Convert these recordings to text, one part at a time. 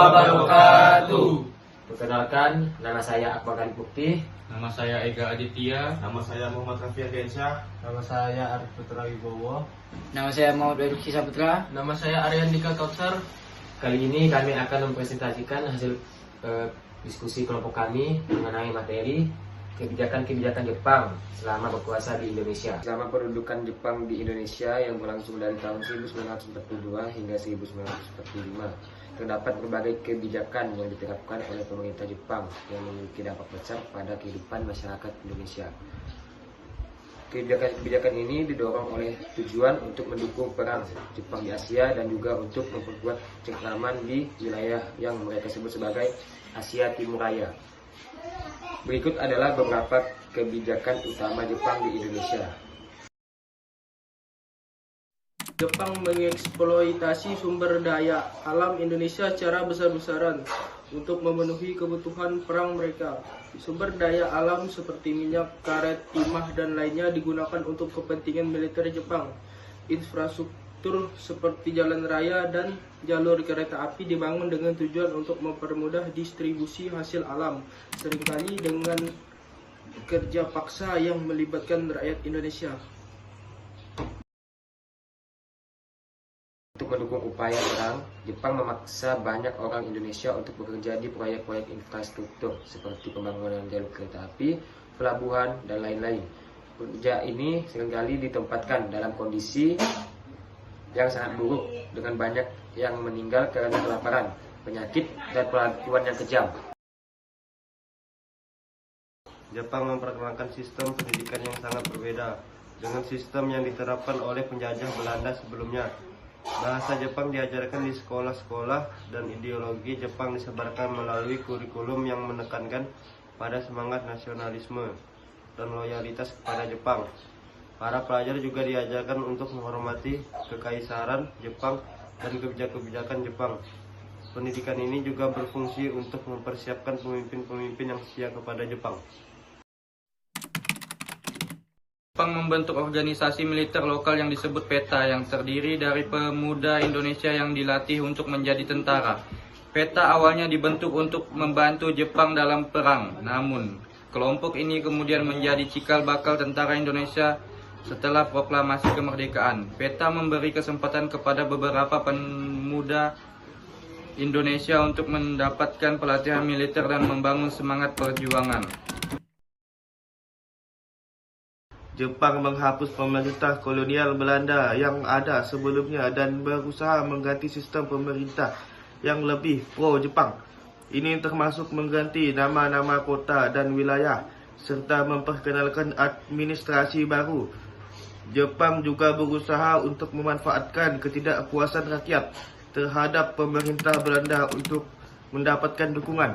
wabarakatuh. Perkenalkan, nama saya Akbar Khalid Mukti. Nama saya Ega Aditya. Nama saya Muhammad Rafi Ardiansyah. Nama saya Arif Putra Wibowo. Nama saya Muhammad Rizky Saputra. Nama saya Aryan Dika Kautsar. Kali ini kami akan mempresentasikan hasil diskusi kelompok kami mengenai materi kebijakan-kebijakan Jepang selama berkuasa di Indonesia. Selama pendudukan Jepang di Indonesia yang berlangsung dari tahun 1942 hingga 1945, terdapat berbagai kebijakan yang diterapkan oleh pemerintah Jepang yang memiliki dampak besar pada kehidupan masyarakat Indonesia. Kebijakan ini didorong oleh tujuan untuk mendukung perang Jepang di Asia dan juga untuk memperkuat cengkraman di wilayah yang mereka sebut sebagai Asia Timur Raya. Berikut adalah beberapa kebijakan utama Jepang di Indonesia. Jepang mengeksploitasi sumber daya alam Indonesia secara besar-besaran untuk memenuhi kebutuhan perang mereka. Sumber daya alam seperti minyak, karet, timah, dan lainnya digunakan untuk kepentingan militer Jepang. Infrastruktur seperti jalan raya dan jalur kereta api dibangun dengan tujuan untuk mempermudah distribusi hasil alam, seringkali dengan kerja paksa yang melibatkan rakyat Indonesia. Untuk mendukung upaya perang, Jepang memaksa banyak orang Indonesia untuk bekerja di proyek-proyek infrastruktur seperti pembangunan jalur kereta api, pelabuhan, dan lain-lain. Pekerja ini seringkali ditempatkan dalam kondisi yang sangat buruk dengan banyak yang meninggal karena kelaparan, penyakit, dan perlakuan yang kejam. Jepang memperkenalkan sistem pendidikan yang sangat berbeda dengan sistem yang diterapkan oleh penjajah Belanda sebelumnya. Bahasa Jepang diajarkan di sekolah-sekolah dan ideologi Jepang disebarkan melalui kurikulum yang menekankan pada semangat nasionalisme dan loyalitas kepada Jepang. Para pelajar juga diajarkan untuk menghormati kekaisaran Jepang dan kebijakan-kebijakan Jepang. Pendidikan ini juga berfungsi untuk mempersiapkan pemimpin-pemimpin yang setia kepada Jepang. Jepang membentuk organisasi militer lokal yang disebut PETA yang terdiri dari pemuda Indonesia yang dilatih untuk menjadi tentara. PETA awalnya dibentuk untuk membantu Jepang dalam perang, namun kelompok ini kemudian menjadi cikal bakal tentara Indonesia setelah proklamasi kemerdekaan. PETA memberi kesempatan kepada beberapa pemuda Indonesia untuk mendapatkan pelatihan militer dan membangun semangat perjuangan. Jepang menghapus pemerintah kolonial Belanda yang ada sebelumnya dan berusaha mengganti sistem pemerintah yang lebih pro-Jepang. Ini termasuk mengganti nama-nama kota dan wilayah serta memperkenalkan administrasi baru. Jepang juga berusaha untuk memanfaatkan ketidakpuasan rakyat terhadap pemerintah Belanda untuk mendapatkan dukungan.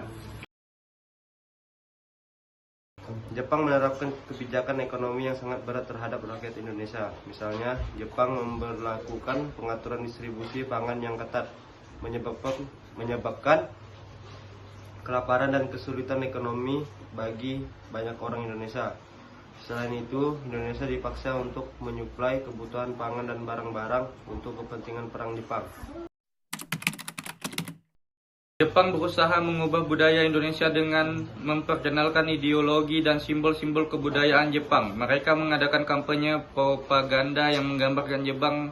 Jepang menerapkan kebijakan ekonomi yang sangat berat terhadap rakyat Indonesia. Misalnya, Jepang memberlakukan pengaturan distribusi pangan yang ketat, menyebabkan kelaparan dan kesulitan ekonomi bagi banyak orang Indonesia. Selain itu, Indonesia dipaksa untuk menyuplai kebutuhan pangan dan barang-barang untuk kepentingan perang Jepang. Jepang berusaha mengubah budaya Indonesia dengan memperkenalkan ideologi dan simbol-simbol kebudayaan Jepang. Mereka mengadakan kampanye propaganda yang menggambarkan Jepang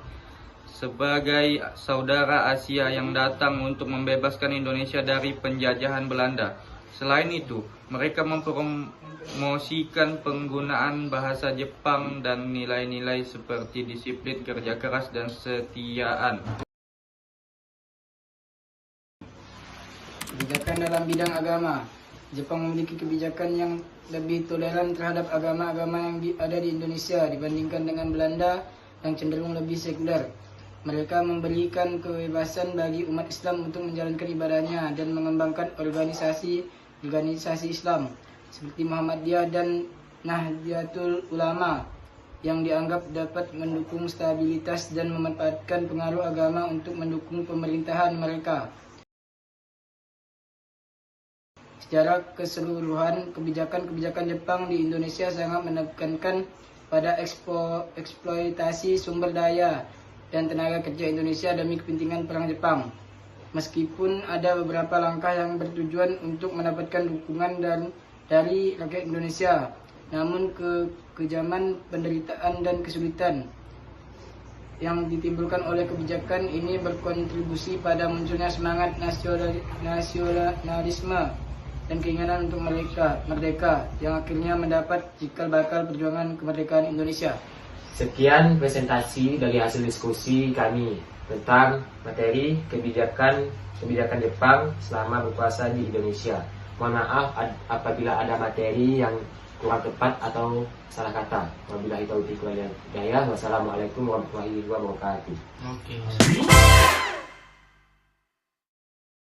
sebagai saudara Asia yang datang untuk membebaskan Indonesia dari penjajahan Belanda. Selain itu, mereka mempromosikan penggunaan bahasa Jepang dan nilai-nilai seperti disiplin, kerja keras, dan kesetiaan. Kebijakan dalam bidang agama. Jepang memiliki kebijakan yang lebih toleran terhadap agama-agama yang ada di Indonesia dibandingkan dengan Belanda yang cenderung lebih sekuler. Mereka memberikan kebebasan bagi umat Islam untuk menjalankan ibadahnya dan mengembangkan organisasi Islam seperti Muhammadiyah dan Nahdlatul Ulama yang dianggap dapat mendukung stabilitas dan memanfaatkan pengaruh agama untuk mendukung pemerintahan mereka. Secara keseluruhan, kebijakan-kebijakan Jepang di Indonesia sangat menekankan pada eksploitasi sumber daya dan tenaga kerja Indonesia demi kepentingan perang Jepang. meskipun ada beberapa langkah yang bertujuan untuk mendapatkan dukungan dari rakyat Indonesia. Namun kekejaman, penderitaan, dan kesulitan yang ditimbulkan oleh kebijakan ini berkontribusi pada munculnya semangat nasionalisme dan keinginan untuk merdeka yang akhirnya mendapat cikal bakal perjuangan kemerdekaan Indonesia. Sekian presentasi dari hasil diskusi kami tentang materi kebijakan Jepang selama berkuasa di Indonesia. Mohon maaf apabila ada materi yang kurang tepat atau salah kata. Wabillahi taufiq wal hidayah. Wassalamualaikum warahmatullahi wabarakatuh. Oke.